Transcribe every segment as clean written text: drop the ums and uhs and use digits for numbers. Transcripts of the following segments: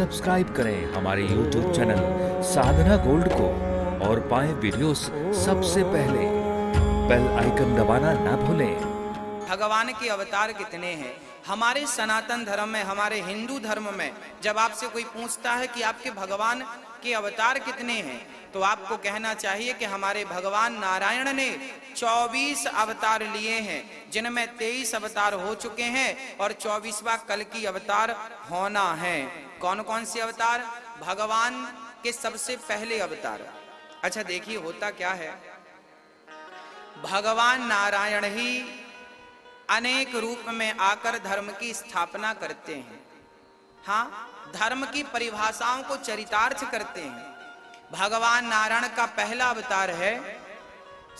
Subscribe करें हमारे YouTube channel साधना gold को और पाएं वीडियोस सबसे पहले। बेल आइकन दबाना ना भूलें। भगवान के अवतार कितने हैं? हमारे सनातन धर्म में, हमारे हिंदू धर्म में जब आपसे कोई पूछता है कि आपके भगवान के अवतार कितने हैं, तो आपको कहना चाहिए कि हमारे भगवान नारायण ने 24 अवतार लिए हैं, जिनमें 23 अवतार हो चुके हैं और 24वां कल की अवतार होना है। कौन कौन से अवतार? भगवान के सबसे पहले अवतार। अच्छा देखिए होता क्या है, भगवान नारायण ही अनेक रूप में आकर धर्म की स्थापना करते हैं। हाँ, धर्म की परिभाषाओं को चरितार्थ करते हैं। भगवान नारायण का पहला अवतार है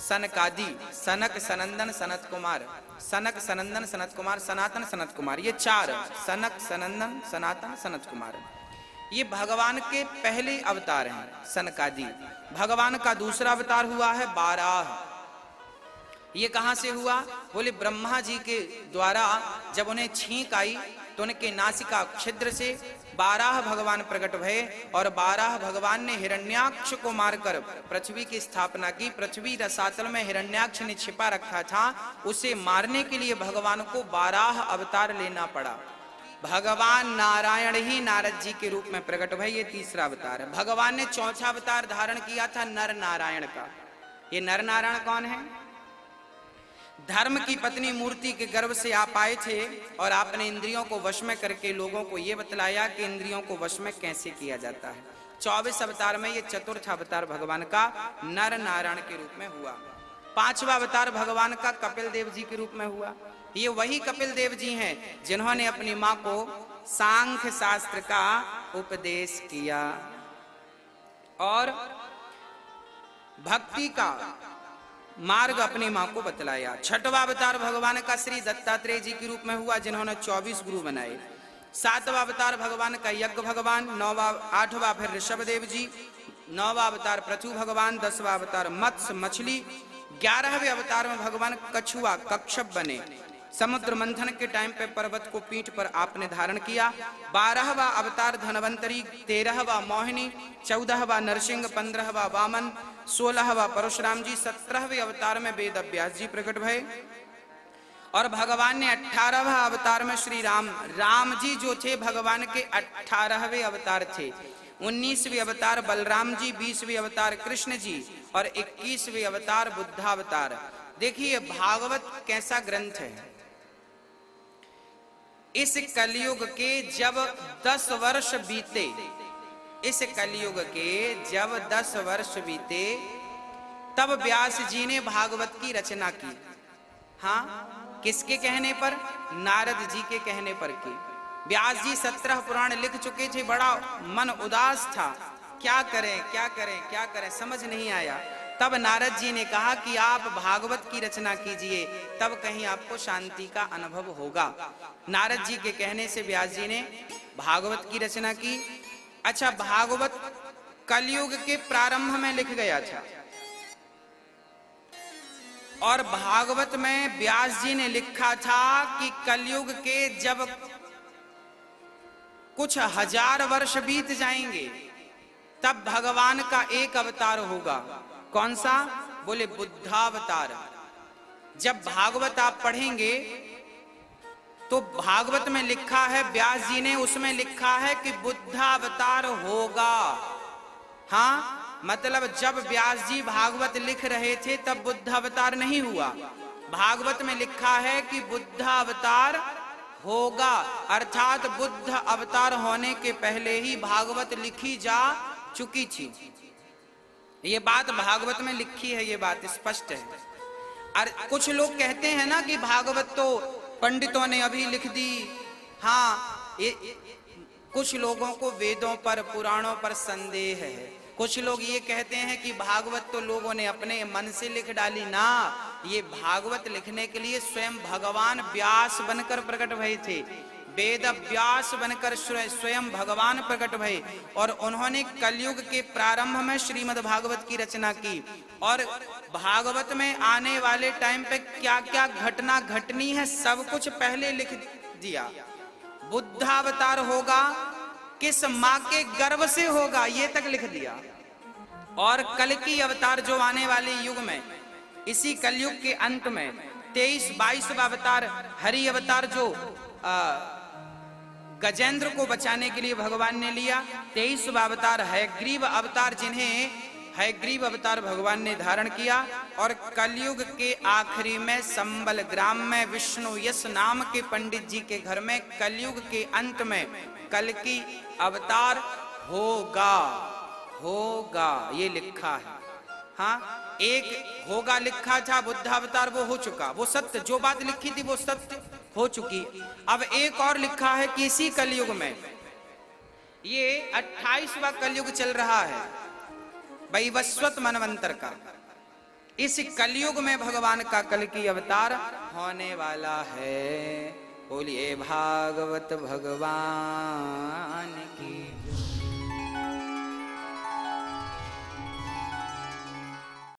सनकादि, सनक सनंदन सनत कुमार, सनक सनंदन सनत कुमार, सनातन सनत कुमार। ये चार, सनक सनंदन सनातन सनत कुमार, ये भगवान के पहले अवतार हैं, सनकादि। भगवान का दूसरा अवतार हुआ है बाराह। ये कहां से हुआ? बोले ब्रह्मा जी के द्वारा जब उन्हें छींक आई तो उनके नासिका छिद्र से 12 भगवान प्रकट भये और 12 भगवान ने हिरण्याक्ष को मारकर पृथ्वी की स्थापना की। पृथ्वी रसातल में हिरण्याक्ष ने छिपा रखा था, उसे मारने के लिए भगवान को 12 अवतार लेना पड़ा। भगवान नारायण ही नारद जी के रूप में प्रकट भये, ये तीसरा अवतार है। भगवान ने चौथा अवतार धारण किया था नर नारायण का। ये नर नारायण कौन है? धर्म की पत्नी मूर्ति के गर्भ से आप आए थे और आपने इंद्रियों को वश में करके लोगों को यह बतलाया कि इंद्रियों को वश में कैसे किया जाता है। 24 अवतार में ये चतुर्थ अवतार भगवान का नर नारायण के रूप में हुआ। 5वां अवतार भगवान का कपिल देव जी के रूप में हुआ। ये वही कपिल देव जी हैं जिन्होंने अपनी मां को सांख्य शास्त्र का उपदेश किया और भक्ति का मार्ग अपनी मां को बतलाया। 6वां अवतार भगवान का श्री दत्तात्रेय जी के रूप में हुआ, जिन्होंने 24 गुरु बनाए। 7वां अवतार भगवान का यज्ञ भगवान, 8वां फिर ऋषभ देव जी, 9वां अवतार पृथु भगवान, 10वां अवतार मत्स्य मछली, 11वें अवतार में भगवान कछुआ कक्षप बने। समुद्र मंथन के टाइम पे पर्वत को पीठ पर आपने धारण किया। 12वां अवतार धनवंतरी, 13वां मोहिनी, 14वां नरसिंह, 15वां वामन, 16वां परशुराम जी, 17वें अवतार में वेद व्यास जी प्रकट भये और भगवान ने 18वां अवतार में श्री राम जी जो थे भगवान के 18वें अवतार थे। 19वें अवतार बलराम जी, 20वें अवतार कृष्ण जी और 21वें अवतार बुद्धावतार। देखिए भागवत कैसा ग्रंथ है। इस कलयुग के जब 10 वर्ष बीते, इस कलयुग के जब 10 वर्ष बीते तब व्यास जी ने भागवत की रचना की। हाँ, किसके कहने पर? नारद जी के कहने पर की। व्यास जी 17 पुराण लिख चुके थे, बड़ा मन उदास था, क्या करें क्या करें क्या करें, समझ नहीं आया। तब नारद जी ने कहा कि आप भागवत की रचना कीजिए, तब कहीं आपको शांति का अनुभव होगा। नारद जी के कहने से व्यास जी ने भागवत की रचना की। अच्छा, भागवत कलयुग के प्रारंभ में लिख गया था और भागवत में व्यास जी ने लिखा था कि कलयुग के जब कुछ 1000 वर्ष बीत जाएंगे तब भगवान का एक अवतार होगा। कौन सा? बोले बुद्धावतार। जब भागवत आप पढ़ेंगे तो भागवत में लिखा है, व्यास जी ने उसमें लिखा है कि बुद्धावतार होगा। हाँ, मतलब जब व्यास जी भागवत लिख रहे थे तब बुद्धावतार नहीं हुआ। भागवत में लिखा है कि बुद्धावतार होगा, अर्थात बुद्ध अवतार होने के पहले ही भागवत लिखी जा चुकी थी। ये बात भागवत में लिखी है, ये बात स्पष्ट है। और कुछ लोग कहते हैं ना कि भागवत तो पंडितों ने अभी लिख दी। हाँ, कुछ लोगों को वेदों पर पुराणों पर संदेह है। कुछ लोग ये कहते हैं कि भागवत तो लोगों ने अपने मन से लिख डाली। ना, ये भागवत लिखने के लिए स्वयं भगवान व्यास बनकर प्रकट भये थे। वेद व्यास बनकर स्वयं भगवान प्रकट भये और उन्होंने कलयुग के प्रारंभ में श्रीमद् भागवत की रचना की। और भागवत में आने वाले टाइम पे क्या क्या घटना घटनी है सब कुछ पहले लिख दिया। बुद्धावतार होगा, किस माँ के गर्भ से होगा, ये तक लिख दिया। और कल की अवतार जो आने वाले युग में, इसी कलयुग के अंत में 23-22वां अवतार हरि अवतार जो गजेंद्र को बचाने के लिए भगवान ने लिया। 23वां अवतार हयग्रीव अवतार, जिन्हें हयग्रीव अवतार भगवान ने धारण किया। और कलयुग के आखिरी में संबल ग्राम में विष्णु यश नाम के पंडित जी के घर में कलयुग के अंत में कल की अवतार होगा। होगा ये लिखा है। हाँ, एक होगा लिखा था बुद्ध अवतार, वो हो चुका, वो सत्य, जो बात लिखी थी वो सत्य हो चुकी। अब एक और लिखा है कि इसी कलयुग में, ये 28वां कलयुग चल रहा है वैवस्वत मनवंतर का, इस कलयुग में भगवान का कल की अवतार होने वाला है। बोलिए भागवत भगवान की।